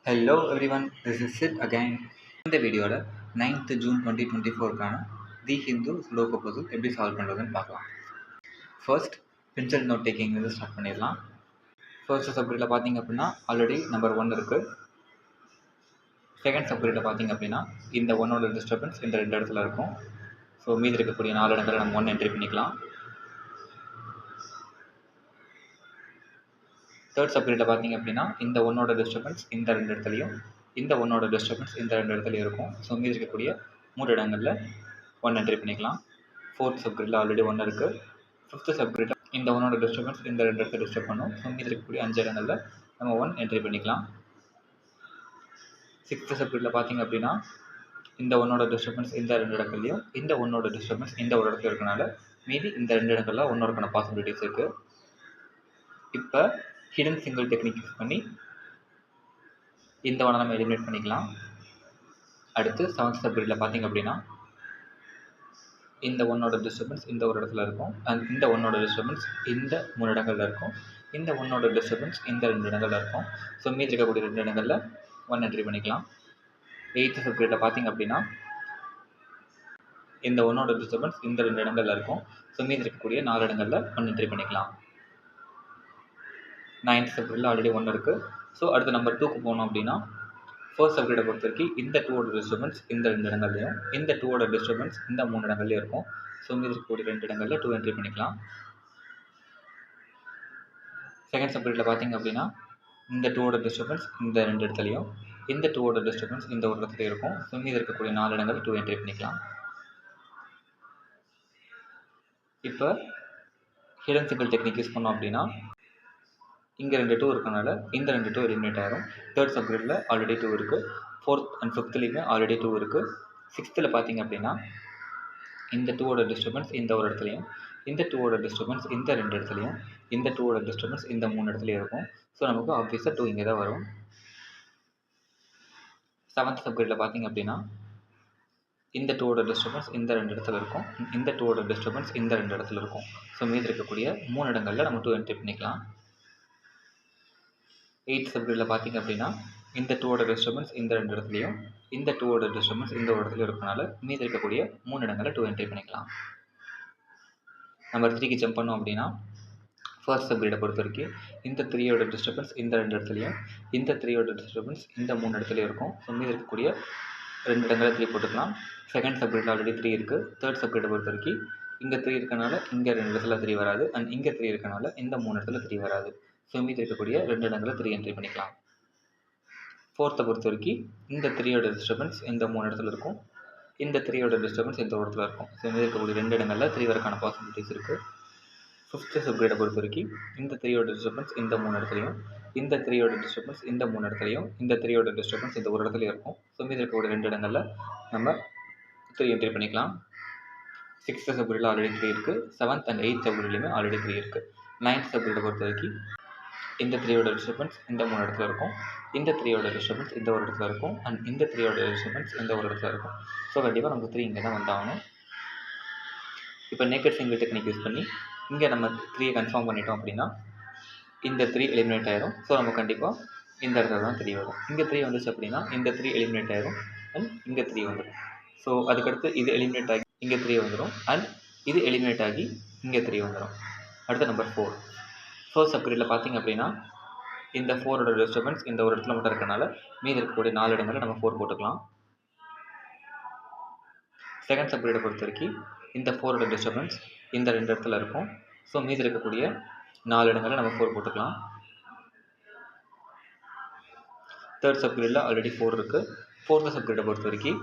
Hello everyone, this is Sid again. இந்த வீடியோவில் 9th June 2024க்கான தி Hindu sudoku Basil எப்படி சால்வ் பண்ணுறதுன்னு பார்க்கலாம். ஃபர்ஸ்ட் பென்சில் நோட் டேக்கிங்லேருந்து ஸ்டார்ட் பண்ணிடலாம். ஃபர்ஸ்ட் சப்கிரிட்டில் பார்த்தீங்க அப்படின்னா ஆல்ரெடி நம்பர் 1 இருக்குது. செகண்ட் சப்கிரிட்டில் பார்த்தீங்க அப்படின்னா இந்த ஒன்னோட டிஸ்டர்பன்ஸ் இந்த 2 இடத்துல இருக்கும். ஸோ மீதி இருக்கக்கூடிய 4 இடங்களை நம்ம 1 என்ட்ரி பண்ணிக்கலாம். தேர்ட் சப்கிரிட்டில் பார்த்தீங்க அப்படின்னா இந்த ஒன்னோட டிஸ்டர்பன்ஸ் இந்த 2 இடத்துலையும் இந்த ஒன்னோட டிஸ்டர்பன்ஸ் இந்த 2 இடத்துலையும் இருக்கும். ஸோ மீதி இருக்கக்கூடிய 3 இடங்களில் 1 என்ட்ரி பண்ணிக்கலாம். ஃபோர்த் சப்கிரிட்டில் ஆல்ரெடி 1 இருக்குது. ஃபிஃப்த் சப்கிரிட்டில் இந்த ஒன்னோட டிஸ்டர்பன்ஸ் இந்த 2 இடத்துல டிஸ்டர்ப் பண்ணும். ஸோ மீதி இருக்கக்கூடிய 5 இடங்களில் நம்ம 1 என்ட்ரி பண்ணிக்கலாம். சிக்ஸ்த் சப்கிரிட்டில் பார்த்தீங்க அப்படின்னா இந்த ஒன்னோட டிஸ்டர்பன்ஸ் இந்த 2 இடங்கள்லையும் இந்த ஒன்னோட டிஸ்டர்பன்ஸ் இந்த ஒரு இடத்துல இருக்கனால மீதி இந்த 2 இடங்களில் ஒன்னோருக்கான பாசிபிலிட்டிஸ் இருக்குது. இப்போ ஹிடன் சிங்கிள் டெக்னிக் யூஸ் பண்ணி இந்த ஒன்றை நம்ம எலிமினேட் பண்ணிக்கலாம். அடுத்து செவன்த் சப்கிரிட்டில் பார்த்தீங்க அப்படின்னா இந்த ஒன்னோட டிஸ்டர்பன்ஸ் இந்த ஒரு இடத்துல இருக்கும் அண்ட் இந்த ஒன்னோட டிஸ்டர்பன்ஸ் இந்த 3 இடங்களில் இருக்கும். இந்த ஒன்னோட டிஸ்டர்பன்ஸ் இந்த 2 இடங்களில் இருக்கும். ஸோ மீதி இருக்கக்கூடிய 2 இடங்களில் 1 என்ட்ரி பண்ணிக்கலாம். எயித்து சப்கிரிட்டில் பார்த்தீங்க அப்படின்னா இந்த ஒன்னோட டிஸ்டர்பன்ஸ் இந்த 2 இடங்களில் இருக்கும். ஸோ மீதி இருக்கக்கூடிய 4 இடங்களில் 1 என்ட்ரி பண்ணிக்கலாம். நைன்த் சப்கிரிட்டில் ஆல்ரெடி 1 இருக்குது. ஸோ அடுத்து நம்பர் 2க்கு போனோம் அப்படின்னா ஃபர்ஸ்ட் சப்கிரிட்டை பொறுத்த வரைக்கும் இந்த 2ஓட டிஸ்டர்பன்ஸ் இந்த 2 இடங்கள்லையும் இந்த 2ஓட டிஸ்டர்பன்ஸ் இந்த 3 இடங்கள்லையும் இருக்கும். ஸோ மீதி இருக்கக்கூடிய 2 இடங்களில் 2 என்ட்ரி பண்ணிக்கலாம். செகண்ட் சப்கிரிட்டில் பார்த்தீங்க அப்படின்னா இந்த 2ஓட டிஸ்டர்பன்ஸ் இந்த 2 இடத்துலையும் இந்த 2ஓட டிஸ்டர்பன்ஸ் இந்த ஒரு இடத்துலையும் இருக்கும். ஸோ மீதி இருக்கக்கூடிய 4 இடங்கள் 2 என்ட்ரி பண்ணிக்கலாம். இப்போ ஹிடன் சிங்கிள் டெக்னிக் யூஸ் பண்ணோம் அப்படின்னா இங்கே 2 2 இருக்கனால இந்த 2 2 எலிமினேட் ஆகிடும். தேர்ட் சப்கிரிட்டில் ஆல்ரெடி 2 இருக்குது. ஃபோர்த் அண்ட் ஃபிஃப்த்லேயுமே ஆல்ரெடி 2 இருக்குது. சிக்ஸ்த்தில் பார்த்தீங்க அப்படின்னா இந்த 2ஓட டிஸ்டர்பன்ஸ் இந்த ஒரு இடத்துலையும் இந்த 2ஓட டிஸ்டர்பன்ஸ் இந்த 2 இடத்துலையும் இந்த 2ஓட டிஸ்டர்பன்ஸ் இந்த 3 இடத்துலையும் இருக்கும். ஸோ நமக்கு ஆப்வியஸாக 2 இங்கே தான் வரும். செவன்த் சப்கிரிட்டில் பார்த்தீங்க அப்படின்னா இந்த 2ஓட டிஸ்டர்பன்ஸ் இந்த 2 இடத்துல இருக்கும். இந்த 2ஓட டிஸ்டர்பன்ஸ் இந்த 2 இடத்துல இருக்கும். ஸோ மீதி இருக்கக்கூடிய 3 இடங்களில் நம்ம 2 என்ட்ரி பண்ணிக்கலாம். எயித் சப்கிரிட்டில் பார்த்தீங்க அப்படின்னா இந்த 2ஓட டிஸ்டர்பன்ஸ் இந்த 2 இடத்துலையும் இந்த 2ஓட டிஸ்டர்பன்ஸ் இந்த ஒரு இடத்துலையும் இருக்கனால மீதி இருக்கக்கூடிய 3 இடங்களில் 2 என்ட்ரி பண்ணிக்கலாம். நம்பர் 3க்கு ஜம்ப் பண்ணோம் அப்படின்னா ஃபர்ஸ்ட் சப்கிரிட்டை பொறுத்த வரைக்கும் இந்த 3ஓட டிஸ்டர்பன்ஸ் இந்த 2 இடத்துலையும் இந்த 3ஓட டிஸ்டர்பன்ஸ் இந்த 3 இடத்துலையும் இருக்கும். ஸோ மீதி இருக்கக்கூடிய 2 இடங்களில் 3 போட்டுக்கலாம். செகண்ட் சப்கிரிட்டில் ஆல்ரெடி 3 இருக்குது. தேர்ட் சப்கிரிட்டை பொறுத்த வரைக்கும் இங்கே 3 இருக்கனால இங்கே 2 இடத்துல 3 வராது அண்ட் இங்கே 3 இருக்கனால இந்த 3 இடத்துல 3 வராது. ஸோ மீதி இருக்கக்கூடிய 2 இடங்களில் 3 என்ட்ரி பண்ணிக்கலாம். ஃபோர்த்தை பொறுத்த வரைக்கும் இந்த 3ஓட டிஸ்டர்பன்ஸ் இந்த 3 இடத்துல இருக்கும். இந்த 3ஓட டிஸ்டர்பன்ஸ் இந்த ஒரு இடத்துல இருக்கும். ஸோ மீதி இருக்கக்கூடிய 2 இடங்களில் 3 வரக்கான பாசிபிலிட்டிஸ் இருக்குது. ஃபிஃப்த்து சப்கிரிட்டை பொறுத்த வரைக்கும் இந்த 3ஓட டிஸ்டர்பன்ஸ் இந்த 3 இடத்துலையும் இந்த 3ஓட டிஸ்டர்பன்ஸ் இந்த 3 இடத்துலையும் இந்த 3ஓட டிஸ்டர்பன்ஸ் இந்த ஒரு இடத்துலையும் இருக்கும். ஸோ மீதி இருக்கக்கூடிய 2 இடங்களில் நம்ம 3 என்ட்ரி பண்ணிக்கலாம். சிக்ஸ்த்து சப்கிரிட்டில் ஆல்ரெடி 3 இருக்குது. செவன்த் அண்ட் எயித் சப்கிரிட்லையுமே ஆல்ரெடி 3 இருக்குது. நைன்த் சப்கிரிட்டை பொறுத்த வரைக்கும் இந்த 3ஓட டிஸ்டர்பன்ஸ் இந்த 3 இடத்துல இருக்கும். இந்த 3ஓட டிஸ்டர்பன்ஸ் இந்த ஒரு இடத்துல இருக்கும் அண்ட் இந்த 3ஓட டிஸ்டர்பன்ஸ் இந்த ஒரு இடத்துல இருக்கும். ஸோ கண்டிப்பாக நமக்கு 3 இங்கே தான் வந்தாகணும். இப்போ நேக்கட் சிங்கிள் டெக்னிக் யூஸ் பண்ணி இங்கே நம்ம 3 கன்ஃபார்ம் பண்ணிட்டோம் அப்படின்னா இந்த 3 எலிமினேட் ஆயிடும். ஸோ நம்ம கண்டிப்பாக இந்த இடத்துல தான் 3 வரும். இங்கே 3 வந்துச்சு அப்படின்னா இந்த 3 எலிமினேட் ஆயிடும் அண்ட் இங்கே 3 வந்துடும். ஸோ அதுக்கடுத்து இது எலிமினேட் ஆகி இங்கே 3 வந்துடும் அண்ட் இது எலிமினேட் ஆகி இங்கே 3 வந்துடும். அடுத்த நம்பர் 4 ஃபர்ஸ்ட் சப்கிரிட்டில் பார்த்தீங்க அப்படின்னா இந்த 4ஓட டிஸ்டர்பன்ஸ் இந்த ஒரு இடத்துல மட்டும் இருக்கனால மீதி இருக்கக்கூடிய 4 இடங்களில் நம்ம 4 போட்டுக்கலாம். செகண்ட் சப்கிரிட்டை பொறுத்த வரைக்கும் இந்த 4ஓட டிஸ்டர்பன்ஸ் இந்த 2 இடத்துல இருக்கும். ஸோ மீதி இருக்கக்கூடிய 4 இடங்களில் நம்ம 4 போட்டுக்கலாம். தேர்ட் சப்கிரிட்டில் ஆல்ரெடி 4 இருக்குது. ஃபோர்த்து சப்கிரிட்டை பொறுத்த வரைக்கும்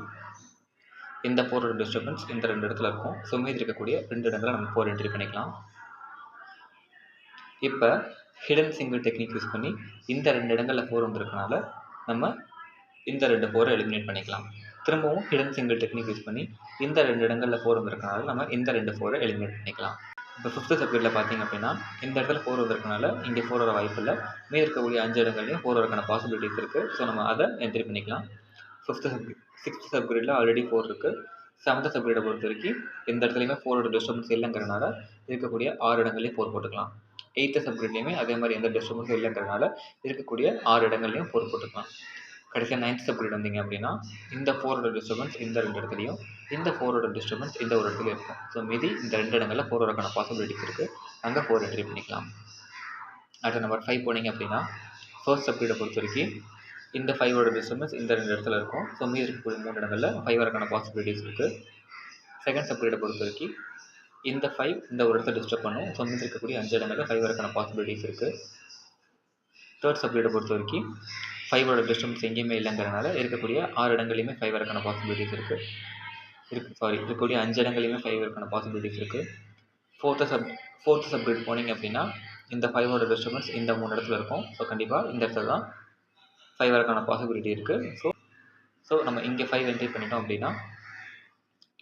இந்த 4ஓட டிஸ்டர்பன்ஸ் இந்த 2 இடத்துல இருக்கும். ஸோ மீதி இருக்கக்கூடிய 2 இடங்களில் நம்ம 4 என்ட்ரி பண்ணிக்கலாம். இப்போ ஹிடன் சிங்கிள் டெக்னிக் யூஸ் பண்ணி இந்த 2 இடங்களில் 4 வந்திருக்கனால நம்ம இந்த 2 4 எலிமினேட் பண்ணிக்கலாம். திரும்பவும் ஹிடன் சிங்கிள் டெக்னிக் யூஸ் பண்ணி இந்த 2 இடங்களில் 4 வந்திருக்கனால நம்ம இந்த 2 4 எலிமினேட் பண்ணிக்கலாம். இப்போ ஃபிஃப்த்து சப்கிரிட்டில் பார்த்தீங்க அப்படின்னா இந்த இடத்துல 4 வந்திருக்கனால இங்கே 4 வர வாய்ப்பு இல்லை. மீதி இருக்கக்கூடிய 5 இடங்கள்லையும் 4 வரக்கான பாசிபிலிட்டிஸ் இருக்குது. ஸோ நம்ம அதை என்ட்ரி பண்ணிக்கலாம். சிக்ஸ்த்து சப்கிரிட்டில் ஆல்ரெடி 4 இருக்குது. செவன்த் சப்கிரிட்டை பொறுத்த வரைக்கும் இந்த இடத்துலையுமே 4ஓட டிஸ்டர்பன்ஸ் இல்லைங்கிறனால இருக்கக்கூடிய 6 இடங்கள்லையும் 4 போட்டுக்கலாம். எயித்து சப்கிரிட்லேயுமே அதே மாதிரி எந்த டிஸ்டர்பன்ஸும் இல்லைங்கிறனால இருக்கக்கூடிய 6 இடங்கள்லையும் 4 போட்டுக்கலாம். கடைசியாக 9th சப்கிரிட் வந்தீங்க அப்படின்னா இந்த 4ஓட டிஸ்டர்பன்ஸ் இந்த 2 இடத்துலையும், இந்த 4ஓட டிஸ்டர்பன்ஸ் இந்த ஒரு இடத்துலையும் இருக்கும். ஸோ மீதி இந்த 2 இடங்களில் 4 வரக்கான பாசிபிலிட்டிஸ் இருக்குது. அங்கே 4 என்ட்ரி பண்ணிக்கலாம். அடுத்த நம்பர் 5 போனீங்க அப்படின்னா ஃபர்ஸ்ட் சப்கிரிடை பொறுத்த வரைக்கும் இந்த 5ஓட டிஸ்டர்பன்ஸ் இந்த 2 இடத்துல இருக்கும். ஸோ மீதி இருக்கக்கூடிய 3 இடங்களில் 5 வரக்கான பாசிபிலிட்டிஸ் இருக்குது. செகண்ட் சப்கிரிடை பொறுத்த வரைக்கும் இந்த 5 இந்த ஒரு இடத்த டிஸ்டர்ப் பண்ணும். ஸோ மீதி இருக்கக்கூடிய 5 இடங்களில் 5 வரக்கான பாசிபிலிட்டிஸ் இருக்குது. தேர்ட் சப்கிரிடை பொறுத்த வரைக்கும் 5ஓட டிஸ்டர்பன்ஸ் எங்கேயுமே இல்லைங்கிறனால இருக்கக்கூடிய 6 இடங்களையுமே 5 வரக்கான பாசிபிலிட்டிஸ் இருக்குது. இருக்கக்கூடிய 5 இடங்களையுமே 5 வரக்கான பாசிபிலிட்டிஸ் இருக்குது. ஃபோர்த்து சப்கிரிட் போனீங்க அப்படின்னா இந்த 5ஓட டிஸ்டர்பன்ஸ் இந்த 3 இடத்துல இருக்கும். ஸோ கண்டிப்பாக இந்த இடத்துல தான் 5 வரக்கான பாசிபிலிட்டி இருக்குது. ஸோ நம்ம இங்கே 5 என்ட்ரி பண்ணிட்டோம் அப்படின்னா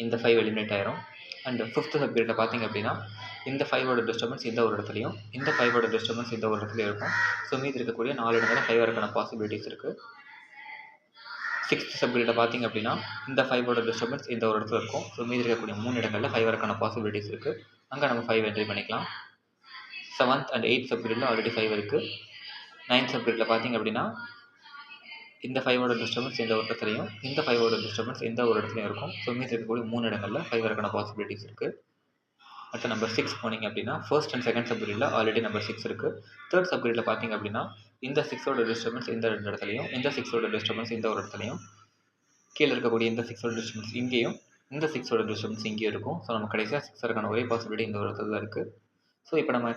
இந்த 5 எலிமினேட் ஆயிரும். அண்ட் ஃபிஃப்த்து சப்கிரிட்டை பார்த்தீங்க அப்படின்னா இந்த 5ஓட டிஸ்டர்பன்ஸ் இந்த ஒரு இடத்துலையும், இந்த 5ஓட டிஸ்டர்பன்ஸ் இந்த ஒரு இடத்துலையும் இருக்கும். ஸோ மீதி இருக்கக்கூடிய 4 இடங்களில் 5 வரக்கான பாசிபிலிட்டிஸ் இருக்குது. சிக்ஸ்த் சப்கிரிட்டை பார்த்தீங்க அப்படின்னா இந்த 5ஓட டிஸ்டர்பன்ஸ் இந்த ஒரு இடத்துல இருக்கும். ஸோ மீதி இருக்கக்கூடிய 3 இடங்களில் 5 வரக்கான பாசிபிலிட்டிஸ் இருக்குது. அங்கே நம்ம 5 என்ட்ரி பண்ணிக்கலாம். 7th அண்ட் 8th சப்கிரிட்டில் ஆல்ரெடி 5 இருக்குது. 9th சப்கிரிட்டில் பார்த்தீங்க அப்படின்னா இந்த 5ஓட டிஸ்டர்பன்ஸ் இந்த ஒரு இடத்துலையும், இந்த 5ஓட டிஸ்டர்பன்ஸ் இந்த ஒரு இடத்துலையும் இருக்கும். ஸோ மீதி இருக்கக்கூடிய 3 இடங்களில் 5 வரக்கான பாசிபிலிட்டிஸ் இருக்குது. அடுத்த நம்பர் 6 போனீங்க அப்படின்னா ஃபர்ஸ்ட் அண்ட் செகண்ட் சப்கிரிட்டில் ஆல்ரெடி நம்பர் 6 இருக்குது. தேர்ட் சப்கிரிட்டில் பார்த்தீங்க அப்படின்னா இந்த 6ஓட டிஸ்டர்பன்ஸ் இந்த 2 இடத்துலையும், இந்த 6ஓட டிஸ்டர்பன்ஸ் இந்த ஒரு இடத்துலையும், கீழே இருக்கக்கூடிய இந்த 6ஓட டிஸ்டர்பன்ஸ் இங்கேயும், இந்த 6ஓட டிஸ்டர்பன்ஸ் இங்கேயும் இருக்கும். ஸோ நம்ம கடைசியாக 6 வரக்கான ஒரே பாசிபிலிட்டி இந்த ஒரு இடத்துல தான் இருக்குது. ஸோ இப்போ நம்ம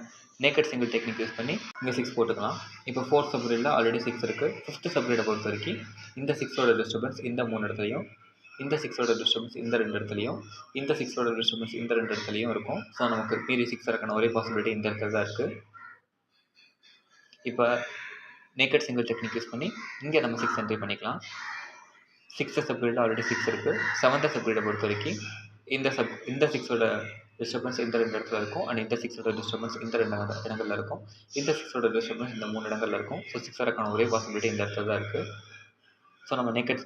நேக்கட் சிங்கிள் டெக்னிக் யூஸ் பண்ணி இங்கே 6 போட்டுக்கலாம். இப்போ ஃபோர்த் சப்கிரிட்டில் ஆல்ரெடி 6 இருக்குது. ஃபிஃப்த் சப்கிரிட்டை பொறுத்த வரைக்கும் இந்த 6ஓட டிஸ்டர்பன்ஸ் இந்த 3 இடத்துலையும், இந்த 6ஓட டிஸ்டர்பன்ஸ் இந்த 2 இடத்துலையும், இந்த 6ஓட டிஸ்டர்பன்ஸ் இந்த 2 இடத்துலையும் இருக்கும். ஸோ நமக்கு மீதி 6 வரக்கான ஒரே பாசிபிலிட்டி இந்த இடத்துல தான் இருக்குது. இப்போ நேக்கட் சிங்கிள் டெக்னிக் யூஸ் பண்ணி இங்கே நம்ம 6 என்ட்ரி பண்ணிக்கலாம். 6th சப்கிரிட்டில் ஆல்ரெடி 6 இருக்குது. 7th சப்கிரிட்டை பொறுத்த வரைக்கும் இந்த 6ஓட டிஸ்டர்பன்ஸ் இந்த 2 இடத்துல இருக்கும். அண்ட் இந்த 6ஓட டிஸ்டர்பன்ஸ் இந்த 2 இடங்களில் இருக்கும். இந்த 6ஓட டிஸ்டர்பன்ஸ் இந்த 3 இடங்களில் இருக்கும். ஸோ 6 வரக்கான ஒரே பாசிபிலிட்டி இந்த இடத்துல தான் இருக்குது. ஸோ நம்ம நேக்கட்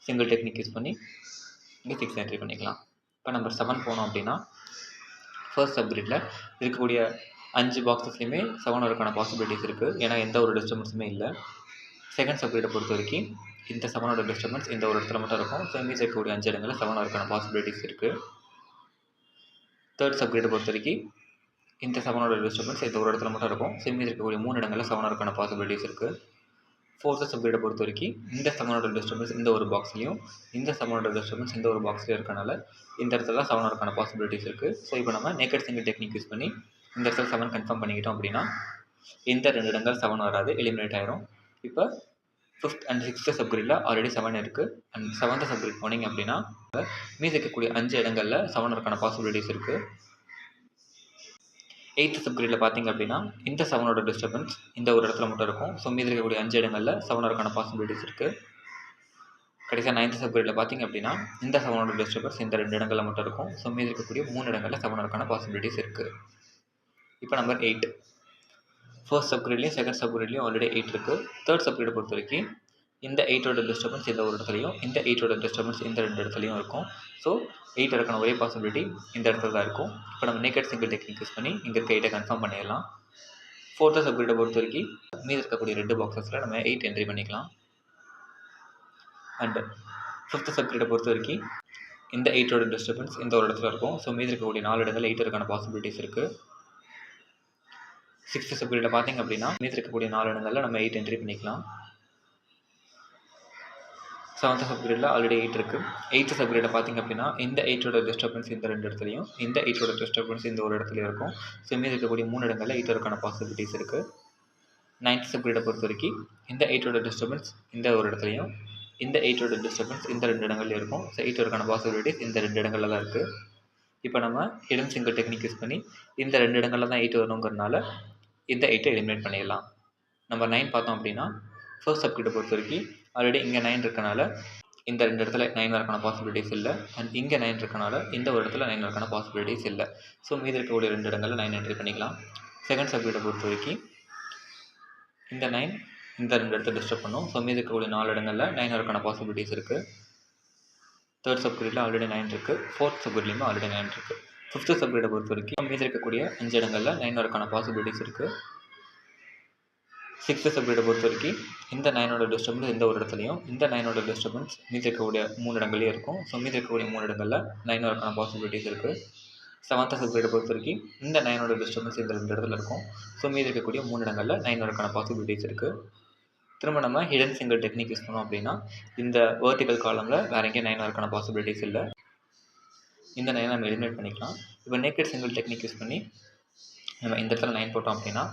சிங்கிள் டெக்னிக் யூஸ் பண்ணி இங்கே 6 என்ட்ரி பண்ணிக்கலாம். இப்போ நம்பர் 7 போனோம் அப்படின்னா ஃபர்ஸ்ட் சப்கிரிட்டில் இருக்கக்கூடிய 5 பாக்ஸஸ்லையுமே 7 வரக்கான பாசிபிலிட்டிஸ் இருக்குது. ஏன்னா எந்த ஒரு டிஸ்டர்பன்ஸுமே இல்லை. செகண்ட் சப்கிரிட்டை பொறுத்த வரைக்கும் இந்த 7ஓட டிஸ்டர்பன்ஸ் இந்த ஒரு இடத்துல மட்டும் இருக்கும். ஸோ மீதி இருக்கக்கூடிய 5 இடங்களில் 7 வரக்கான பாசிபிலிட்டிஸ் இருக்குது. தேர்ட் சப்கிரிட்டை பொறுத்த வரைக்கும் இந்த 7ஓட டிஸ்டர்பன்ஸ் இந்த ஒரு இடத்துல மட்டும் இருக்கும். ஸோ மீதி இருக்கக்கூடிய 3 இடங்களில் 7 வரக்கான பாசிபிலிட்டிஸ் இருக்குது. ஃபோர்த்து சப்கிரிட்டை பொறுத்த வரைக்கும் இந்த 7ஓட டிஸ்டர்பன்ஸ் இந்த ஒரு பாக்ஸ்லையும், இந்த 7ஓட டிஸ்டர்பன்ஸ் இந்த ஒரு பாக்ஸ்லையும் இருக்கனால இந்த இடத்துல 7 வரக்கான பாசிபிலிட்டிஸ் இருக்குது. ஸோ இப்போ நம்ம நேக்கட் சிங்கிள் டெக்னிக் யூஸ் பண்ணி இந்த இடத்துல 7 கன்ஃபார்ம் பண்ணிக்கிட்டோம் அப்படின்னா இந்த 2 இடங்கள் 7 வராது, எலிமினேட் ஆயிரும். இப்போ 5th அண்ட் 6th சப்கிரிட்டில் ஆல்ரெடி 7 இருக்குது. அண்ட் 7th சப்கிரிட் போனீங்க அப்படின்னா மீதி இருக்கக்கூடிய 5 இடங்களில் 7 வரக்கான பாசிபிலிட்டிஸ் இருக்குது. 8th சப்கிரிட்டில் பார்த்தீங்க அப்படின்னா இந்த 7ஓட டிஸ்டர்பன்ஸ் இந்த ஒரு இடத்துல மட்டும் இருக்கும். ஸோ மீதி இருக்கக்கூடிய 5 இடங்களில் 7 வரக்கான பாசிபிலிட்டிஸ் இருக்குது. கடைசியாக 9th சப்கிரிட்டில் பார்த்தீங்க அப்படின்னா இந்த 7ஓட டிஸ்டர்பன்ஸ் இந்த 2 இடங்களில் மட்டும் இருக்கும். ஸோ மீதி இருக்கக்கூடிய 3 இடங்களில் 7 வரக்கான பாசிபிலிட்டிஸ் இருக்குது. இப்போ நம்பர் 8 ஃபர்ஸ்ட் சப்கிரிட்லேயும் செகண்ட் சப்கிரிட்லேயும் ஆல்ரெடி 8 இருக்குது. தேர்ட் சப்கிரிட்டை பொறுத்த வரைக்கும் இந்த 8ஓட டிஸ்டர்பன்ஸ் இந்த ஒரு இடத்துலையும், இந்த 8ஓட டிஸ்டர்பன்ஸ் இந்த 2 இடத்துலையும் இருக்கும். ஸோ 8 வரக்கான ஒரே பாசிபிலிட்டி இந்த இடத்துல தான் இருக்கும். இப்போ நம்ம நேக்கட் சிங்கிள் டெக்னிக் யூஸ் பண்ணி இங்கே இருக்க 8 கன்ஃபார்ம் பண்ணிடலாம். ஃபோர்த்து சப்கிரிட்டை பொறுத்த வரைக்கும் மீதி இருக்கக்கூடிய 2 பாக்ஸஸில் நம்ம 8 என்ட்ரி பண்ணிக்கலாம். அண்ட் ஃபிஃப்த் சப்கிரிட்டை பொறுத்த வரைக்கும் இந்த 8ஓட டிஸ்டர்பன்ஸ் இந்த ஒரு இடத்துல இருக்கும். ஸோ மீதி இருக்கக்கூடிய 4 இடங்கள் 8 வரக்கான பாசிபிலிட்டிஸ் இருக்குது. 6th சப்கிரிட்டில் பார்த்தீங்க அப்படின்னா மீதி இருக்கக்கூடிய 4 இடங்களில் நம்ம 8 என்ட்ரி பண்ணிக்கலாம். 7th சப்கிரிட்டில் ஆல்ரெடி 8 இருக்குது. 8th சப்கிரிட்டை பார்த்தீங்க அப்படின்னா இந்த 8ஓட டிஸ்டர்பன்ஸ் இந்த 2 இடத்துலையும், இந்த 8ஓட டிஸ்டர்பன்ஸ் இந்த ஒரு இடத்துலையும் இருக்கும். ஸோ மீதி இருக்கக்கூடிய 3 இடங்களில் 8 வரக்கான பாசிபிலிட்டிஸ் இருக்குது. 9th சப்கிரிட்டை பொறுத்த வரைக்கும் இந்த 8ஓட டிஸ்டர்பன்ஸ் இந்த ஒரு இடத்துலையும், இந்த 8ஓட டிஸ்டர்பன்ஸ் இந்த 2 இடங்கள்லையும் இருக்கும். ஸோ 8 வரக்கான பாசிபிலிட்டிஸ் இந்த 2 இடங்களில் தான் இருக்குது. இப்போ நம்ம ஹிடன் சிங்கிள் டெக்னிக் யூஸ் பண்ணி இந்த 2 இடங்களில் தான் 8 வரணுங்கிறனால இந்த 8 எலிமினேட் பண்ணிடலாம். நம்பர் 9 பார்த்தோம் அப்படின்னா ஃபர்ஸ்ட் சப்கிரிட்டை பொறுத்த வரைக்கும் ஆல்ரெடி இங்கே 9 இருக்கனால இந்த 2 இடத்துல 9 வரக்கான பாசிபிலிட்டிஸ் இல்லை. அண்ட் இங்கே 9 இருக்கனால இந்த ஒரு இடத்துல 9 வரக்கான பாசிபிலிட்டிஸ் இல்லை. ஸோ மீதி இருக்கக்கூடிய 2 இடங்களில் 9 என்ட்ரி பண்ணிக்கலாம். செகண்ட் சப்கிரிட்டை பொறுத்த வரைக்கும் இந்த 9 இந்த 2 இடத்த டிஸ்டர்ப் பண்ணும். ஸோ மீதி இருக்கக்கூடிய 4 இடங்களில் 9 வரக்கான பாசிபிலிட்டிஸ் இருக்குது. தேர்ட் சப்கிரிட்டில் ஆல்ரெடி 9 இருக்குது. ஃபோர்த் சப்கிரிட்லேயுமே ஆல்ரெடி 9 இருக்குது. ஃபிஃப்த்து சப்கிரிட்டை பொறுத்த வரைக்கும் மீதி இருக்கக்கூடிய 5 இடங்களில் 9 வரக்கான பாசிபிலிட்டிஸ் இருக்குது. சிக்ஸ்த்து சப்கிரிட்டை பொறுத்த வரைக்கும் இந்த 9ஓட டிஸ்டர்பன்ஸ் எந்த ஒரு இடத்துலையும், இந்த 9ஓட டிஸ்டர்பன்ஸ் மீதி இருக்கக்கூடிய 3 இடங்கள்லேயும் இருக்கும். ஸோ மீதி இருக்கக்கூடிய 3 இடங்களில் 9 வரக்கான பாசிபிலிட்டிஸ் இருக்குது. செவன்த்து சப்கிரிட்டை பொறுத்த வரைக்கும் இந்த 9ஓட டிஸ்டர்பன்ஸ் இந்த 2 இடத்துல இருக்கும். ஸோ மீதி இருக்கக்கூடிய 3 இடங்களில் 9 வரக்கான பாசிபிலிட்டிஸ் இருக்குது. திரும்ப நம்ம ஹிடன் சிங்கிள் டெக்னிக் யூஸ் பண்ணோம் அப்படின்னா இந்த வெர்டிக்கல் காலமில் வேறு எங்கேயும் 9 வரக்கான பாசிபிலிட்டிஸ் இல்லை. இந்த 9 நம்ம எலிமினேட் பண்ணிக்கலாம். இப்போ நேக்கட் சிங்கிள் டெக்னிக் யூஸ் பண்ணி நம்ம இந்த இடத்துல 9 போட்டோம் அப்படின்னா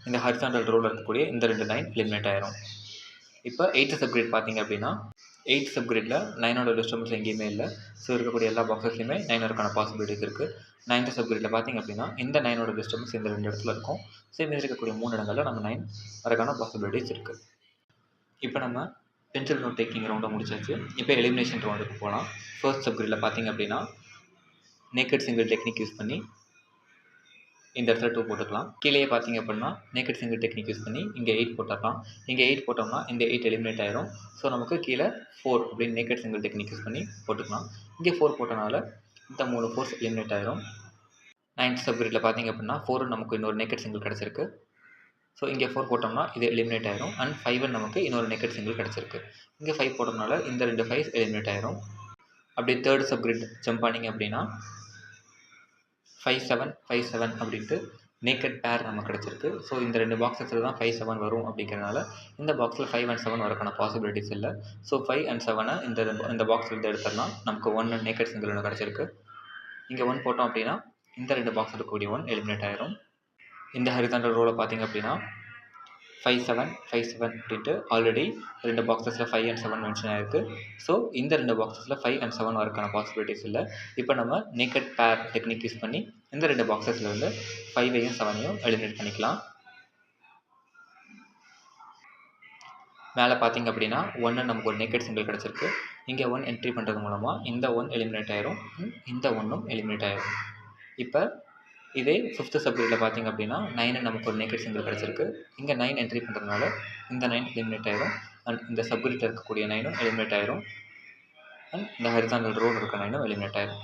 இந்த ஹரிசாண்டல் ரோவில் இருக்கக்கூடிய இந்த 2 9 எலிமினேட் ஆயிரும். இப்போ 8th சப்கிரிட் பார்த்தீங்க அப்படின்னா 8th சப்கிரிட்டில் 9ஓட டிஸ்டர்பன்ஸ் எங்கேயுமே இல்லை. ஸோ இருக்கக்கூடிய எல்லா பாக்ஸஸ்லையுமே 9 வரக்கான பாசிபிலிட்டிஸ் இருக்குது. 9th சப்கிரிட்டில் பார்த்தீங்க அப்படின்னா இந்த 9ஓட டிஸ்டர்பன்ஸ் இந்த 2 இடத்துல இருக்கும். ஸோ மீதி இருக்கக்கூடிய 3 இடங்களில் நம்ம 9 வரக்கான பாசிபிலிட்டிஸ் இருக்குது. இப்போ நம்ம பென்சில் நோட் டேக்கிங் ரவுண்டை முடிச்சாச்சு. இப்போ எலிமினேஷன் ரவுண்டுக்கு போகலாம். ஃபர்ஸ்ட் சப்கிரிட்டில் பார்த்தீங்க அப்படின்னா நேக்கட் சிங்கிள் டெக்னிக் யூஸ் பண்ணி இந்த இடத்துல 2 போட்டுக்கலாம். கீழே பார்த்தீங்க அப்படின்னா நேக்கட் சிங்கிள் டெக்னிக் யூஸ் பண்ணி இங்கே 8 போட்டுக்கலாம். இங்கே 8 போட்டோம்னா இந்த 8 எலிமினேட் ஆயிரும். ஸோ நமக்கு கீழே 4 அப்படின்னு நேக்கட் சிங்கிள் டெக்னிக் யூஸ் பண்ணி போட்டுக்கலாம். இங்கே 4 போட்டனால இந்த 3 4 எலிமினேட் ஆயிரும். 9th சப்கிரிட்டில் பார்த்தீங்க அப்படின்னா 4 நமக்கு இன்னொரு நேக்கட் சிங்கிள் கிடச்சிருக்கு. ஸோ இங்கே 4 போட்டோம்னா இது எலிமினேட் ஆயிரும். அண்ட் 5 நமக்கு இன்னொரு நேக்கட் சிங்கிள் கிடச்சிருக்கு. இங்கே 5 போட்டோம்னால இந்த 2 5 எலிமினேட் ஆயிரும். அப்படியே தேர்ட் சப்கிரிட் ஜம்ப் பண்ணிங்க அப்படின்னா 5 7 5 7 அப்படின்ட்டு நேக்கட் பேர் நமக்கு கிடச்சிருக்கு. ஸோ இந்த 2 பாக்ஸஸில் தான் 5 7 வரும் அப்படிங்கிறனால இந்த பாக்ஸில் 5 and 7 வரக்கான பாசிபிலிட்டிஸ் இல்லை. ஸோ 5 and 7 இந்த பாக்ஸில் இருந்து எடுத்துடலாம். நமக்கு 1 நேக்கட் சிங்கிள் ஒன்று கிடச்சிருக்கு. இங்கே 1 போட்டோம் அப்படின்னா இந்த 2 பாக்ஸில் இருக்கக்கூடிய 1 எலிமினேட் ஆயிரும். இந்த ஹரிசாண்டல் ரோவில் பார்த்தீங்க அப்படின்னா 5 7 5 7 அப்படின்ட்டு ஆல்ரெடி 2 பாக்ஸஸில் 5 and 7 மென்ஷன் ஆகிருக்கு. ஸோ இந்த 2 பாக்ஸஸில் 5 and 7 வரக்கான பாசிபிலிட்டிஸ் இல்லை. இப்போ நம்ம நேக்கட் பேர் டெக்னிக் யூஸ் பண்ணி இந்த 2 பாக்ஸஸில் வந்து 5ஐயும் 7ஐயும் எலிமினேட் பண்ணிக்கலாம். மேலே பார்த்தீங்க அப்படின்னா 1 நமக்கு ஒரு நேக்கட் சிங்கிள் கிடச்சிருக்கு. இங்கே 1 என்ட்ரி பண்ணுறது மூலமாக இந்த 1 எலிமினேட் ஆயிரும். இந்த 1ம் எலிமினேட் ஆயிரும். இப்போ இதே 5th சப்கிரிட்டில் பார்த்தீங்க அப்படின்னா 9 நமக்கு ஒரு நேக்கட் சிங்கிள் கிடச்சிருக்கு. இங்கே 9 என்ட்ரி பண்ணுறதுனால இந்த 9 எலிமினேட் ஆயிரும். அண்ட் இந்த சப்கிரிட்டில் இருக்கக்கூடிய 9ம் எலிமினேட் ஆயிரும். அண்ட் இந்த ஹரிசாண்டல் ரோவில் இருக்க 9ம் எலிமினேட் ஆயிரும்.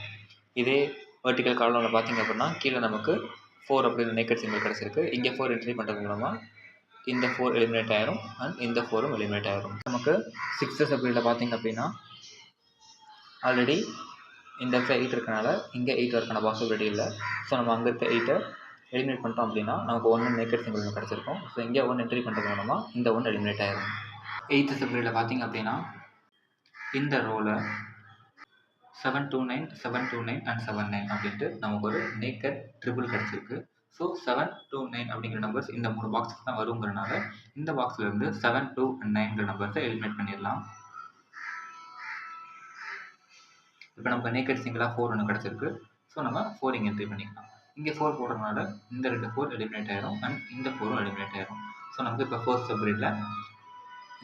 இதே வெர்டிக்கல் காலமில் பார்த்தீங்க அப்படின்னா கீழே நமக்கு 4 அப்படின்னு நேக்கட் சிங்கிள் கிடச்சிருக்கு. இங்கே 4 என்ட்ரி பண்ணுறது மூலமாக இந்த 4 எலிமினேட் ஆயிரும். அண்ட் இந்த 4ம் எலிமினேட் ஆயிரும். நமக்கு 6th சப்கிரிட்டில் பார்த்தீங்க அப்படின்னா ஆல்ரெடி இந்த இடத்துல 8 இருக்கனால இங்கே 8 வரக்கான பாசிபிலிட்டி இல்லை. ஸோ நம்ம அங்கே இருக்க 8ஐ எலிமினேட் பண்ணிட்டோம் அப்படின்னா நமக்கு 1 நேக்கட் சிங்கிள் ஒன்று கிடச்சிருக்கும். ஸோ இங்கே 1 என்ட்ரி பண்ணுறது மூலமாக இந்த 1 எலிமினேட் ஆயிரும். 8th சப்கிரிட்டில் பார்த்தீங்க அப்படின்னா இந்த ரோவில் 7 2 9 7 2 9 அண்ட் 7 9 அப்படின்ட்டு நமக்கு ஒரு நேக்கட் ட்ரிபிள் கிடச்சிருக்கு. ஸோ 7 2 9 அப்படிங்கிற நம்பர்ஸ் இந்த 3 பாக்ஸஸ் தான் வருங்கிறனால இந்த பாக்ஸில் இருந்து 7 2 and 9 நம்பர்ஸை எலிமினேட் பண்ணிடலாம். இப்போ நமக்கு நேக்கட் சிங்கிளாக 4 ஒன்று கிடச்சிருக்கு. ஸோ நம்ம 4 இங்கே என்ட்ரி பண்ணிக்கலாம். இங்கே 4 போடுறதுனால இந்த 2 4 எலிமினேட் ஆயிரும். அண்ட் இந்த 4ம் எலிமினேட் ஆயிரும். ஸோ நமக்கு இப்போ ஃபர்ஸ்ட் சப்கிரிட்டில்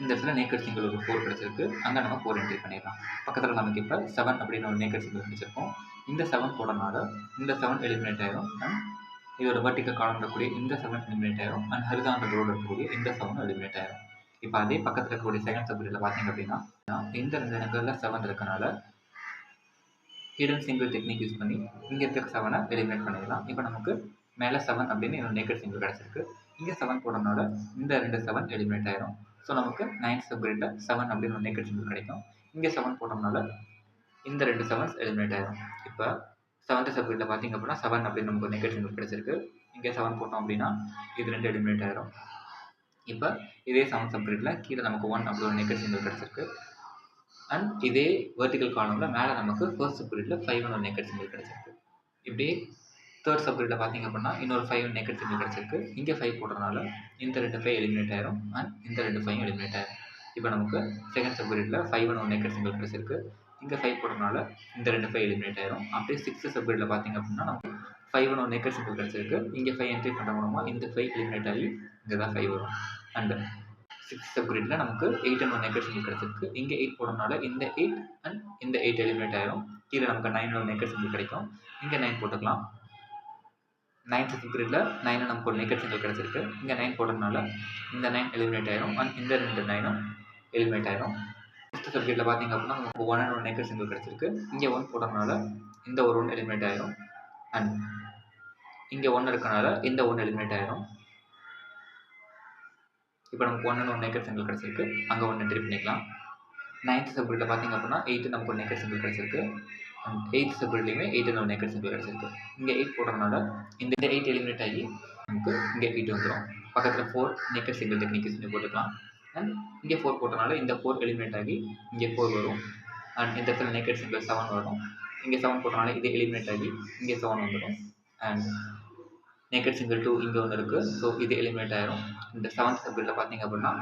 இந்த இடத்துல நேக்கட் சிங்கிள் ஒரு 4 கிடச்சிருக்கு. அங்கே நம்ம 4 என்ட்ரி பண்ணிடலாம். பக்கத்தில் நமக்கு இப்போ 7 அப்படின்னு ஒரு நேக்கட் சிங்கிள் கிடச்சிருக்கும். இந்த 7 போடுறதுனால இந்த 7 எலிமினேட் ஆயிரும். அண்ட் இதோட வெர்டிக்கல் காலம் இருக்கக்கூடிய இந்த 7 எலிமினேட் ஆயிரும். அண்ட் ஹரிசாண்டல் ரோடு இருக்கக்கூடிய இந்த 7 எலிமினேட் ஆயிரும். இப்போ அதே பக்கத்தில் இருக்கக்கூடிய செகண்ட் சப்கிரிட்டில் பார்த்தீங்க அப்படின்னா இந்த 2 இடங்களில் 7 இருக்கனால ஹிடன் சிங்கிள் டெக்னிக் யூஸ் பண்ணி இங்கே இருக்க 7ஐ எலிமினேட் பண்ணிடலாம். இப்போ நமக்கு மேலே 7 அப்படின்னு இன்னொரு நேக்கட் சிங்கிள் கிடச்சிருக்கு. இங்கே 7 போடுறதுனால இந்த 2 7 எலிமினேட் ஆயிரும். ஸோ நமக்கு 9th சப்கிரிட்டில் 7 அப்படின்னு ஒரு நேக்கட் சிங்கிள் கிடைக்கும். இங்கே 7 போடுறதுனால இந்த 2 7s எலிமினேட் ஆயிரும். இப்போ 7th சப்கிரிட்டில் பார்த்தீங்க அப்படின்னா 7 அப்படின்னு நமக்கு ஒரு நேக்கட் சிங்கிள் கிடச்சிருக்கு. இங்கே 7 போட்டோம் அப்படின்னா இது 2 எலிமினேட் ஆயிரும். இப்போ இதே 7th சப்கிரிட்டில் கீழே நமக்கு 1 அப்படி ஒரு நேக்கட் சிங்கிள் கிடச்சிருக்கு. அண்ட் இதே வெர்டிக்கல் காலமில் மேலே நமக்கு ஃபர்ஸ்ட் சப்கிரிட்டில் 5 ஒரு நேக்கட் சிங்கிள் கிடச்சிருக்கு. இப்படியே தேர்ட் சப்கிரிட்டில் பார்த்தீங்க அப்படின்னா இன்னொரு 5 நேக்கட் சிங்கிள் கிடச்சிருக்கு. இங்கே 5 போடுறதுனால இந்த 2 5 எலிமினேட் ஆயிரும். அண்ட் இந்த 2 5 எலிமினேட் ஆயிரும். இப்போ நமக்கு செகண்ட் சப்கிரிட்டில் 5 ஒரு நேக்கட் சிங்கிள் கிடச்சிருக்கு. இங்கே 5 போடுறதுனால இந்த 2 5 எலிமினேட் ஆயிரும். அப்படியே 6th சப்கிரிட்டில் பார்த்தீங்க அப்படின்னா நமக்கு 5 ஒரு நேக்கட் சிங்கிள் கிடச்சிருக்கு. இங்கே 5 என்ட்ரி பண்ணுற மூலமாக இந்த 5 எலிமினேட் ஆகி இங்கே தான் 5 வரும். அண்ட் 6th சப்கிரிட்டில் நமக்கு 8 ஒரு நேக்கட் சிங்கிள் கிடச்சிருக்கு. இங்கே 8 போடுறதுனால இந்த 8 அண்ட் இந்த 8 எலிமினேட் ஆயிரும். கீழே நமக்கு 9 ஒரு நேக்கட் சிங்கிள் கிடைக்கும். இங்கே 9 போட்டுக்கலாம். 9th சப்கிரிட்டில் 9 நமக்கு ஒரு நேக்கட் சிங்கிள் கிடச்சிருக்கு. இங்கே 9 போடுறதுனால இந்த 9 எலிமினேட் ஆயிரும். அண்ட் இந்த 2 9ம் எலிமினேட் ஆயிரும். 5th சப்கிரிட்டில் பார்த்தீங்க அப்படின்னா நமக்கு 1 ஒரு நேக்கட் சிங்கிள் கிடச்சிருக்கு. இங்கே 1 போடுறதுனால இந்த ஒரு 1 எலிமினேட் ஆயிரும். அண்ட் இங்கே 1 இருக்கனால இந்த 1 எலிமினேட் ஆயிரும். இப்போ நமக்கு 1 1 நேக்கட் சிங்கிள் கிடச்சிருக்கு, அங்கே 1 என்ட்ரி பண்ணிக்கலாம். 9th சப்கிரிட்டில் பார்த்தீங்க அப்படின்னா 8 நமக்கு ஒரு நேக்கட் சிங்கிள் கிடச்சிருக்கு. 8th சப்கிரிட்லையுமே 8 ஒரு நேக்கட் சிங்கிள் கிடச்சிருக்கு. இங்கே 8 போடுறதுனால இந்த 8 எலிமினேட் ஆகி நமக்கு இங்கே 8 வந்துடும். பக்கத்தில் 4 நேக்கட் சிங்கிள் டெக்னிக் யூஸ் பண்ணி போட்டுக்கலாம். அண்ட் இங்கே 4 போட்டனால இந்த 4 எலிமினேட் ஆகி இங்கே 4 வரும். அண்ட் இந்த இடத்துல நேக்கட் சிங்கிள் 7 வரும். இங்கே 7 போட்டனால இது எலிமினேட் ஆகி இங்கே 7 வந்துடும். அண்ட் நேக்கட் சிங்கிள் 2 இங்கே ஒன்று இருக்குது. ஸோ இது எலிமினேட் ஆயிரும். இந்த 7th சப்கிரிட்டில் பார்த்தீங்க அப்படின்னா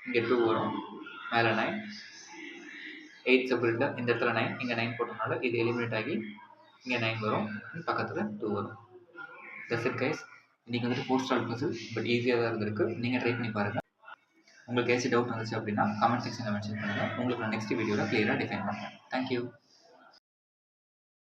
இங்கே 2 வரும், மேலே 9. 8th சப்கிரிட்டில் இந்த இடத்துல 9, இங்கே 9 போட்டனால இது எலிமினேட் ஆகி இங்கே 9 வரும், பக்கத்தில் 2 வரும். That's it guys. இன்றைக்கி வந்துட்டு 4 ஸ்டார் பசில், பட் ஈஸியாக தான் இருந்திருக்கு. நீங்கள் ட்ரை பண்ணி பாருங்கள். உங்களுக்கு ஏதாச்சும் டவுட் வந்துச்சு அப்படின்னா கமெண்ட் செக்ஷனில் மென்ஷன் பண்ணுங்கள். உங்களுக்கு நான் நெக்ஸ்ட் வீடியோவில் கிளியராக டிஃபைன் பண்ணுறேன். தேங்க்யூ.